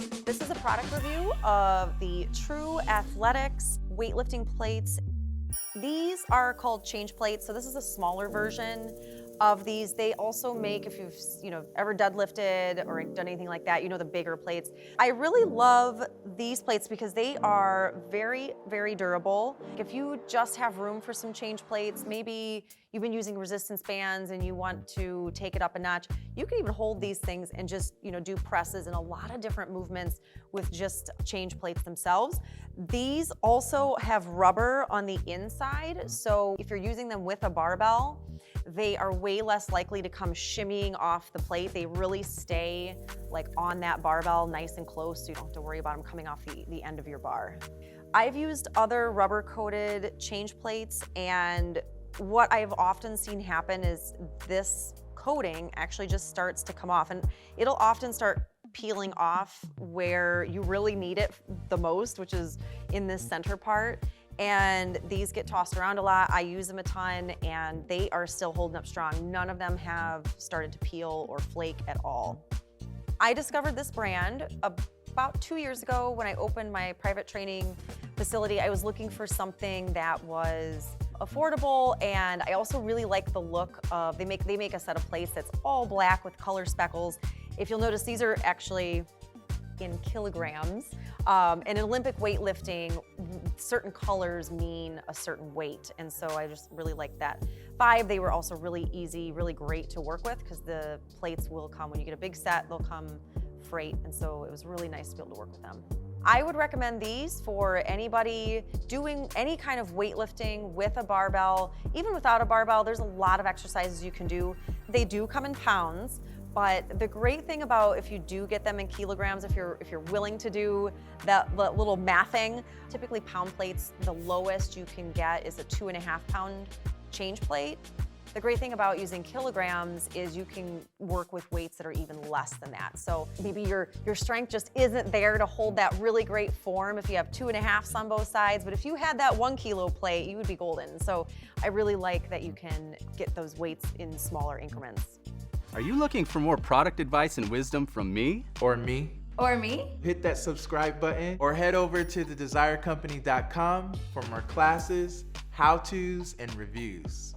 This is a product review of the True Athletics weightlifting plates. These are called change plates, so this is a smaller version of these. They also make, if you've ever deadlifted or done anything like that, the bigger plates. I really love these plates because they are very, very durable. If you just have room for some change plates, maybe you've been using resistance bands and you want to take it up a notch, you can even hold these things and just do presses and a lot of different movements with just change plates themselves. These also have rubber on the inside, so if you're using them with a barbell, they are way less likely to come shimmying off the plate. They really stay like on that barbell nice and close, so you don't have to worry about them coming off the end of your bar. I've used other rubber coated change plates, and what I've often seen happen is this coating actually just starts to come off, and it'll often start peeling off where you really need it the most, which is in this center part. And these get tossed around a lot. I use them a ton and they are still holding up strong. None of them have started to peel or flake at all. I discovered this brand about 2 years ago when I opened my private training facility. I was looking for something that was affordable, and I also really like the look of, they make a set of plates that's all black with color speckles. If you'll notice, these are actually in kilograms. And in Olympic weightlifting, certain colors mean a certain weight. And so I just really like that vibe. They were also really easy, really great to work with because the plates will come, when you get a big set, they'll come freight. And so it was really nice to be able to work with them. I would recommend these for anybody doing any kind of weightlifting with a barbell. Even without a barbell, there's a lot of exercises you can do. They do come in pounds. But the great thing about if you do get them in kilograms, if you're willing to do that little mathing, typically pound plates, the lowest you can get is a 2.5 pound change plate. The great thing about using kilograms is you can work with weights that are even less than that. So maybe your strength just isn't there to hold that really great form if you have 2.5s on both sides, but if you had that 1 kilo plate, you would be golden. So I really like that you can get those weights in smaller increments. Are you looking for more product advice and wisdom from me? Or me? Or me? Hit that subscribe button or head over to thedesirecompany.com for more classes, how-tos, and reviews.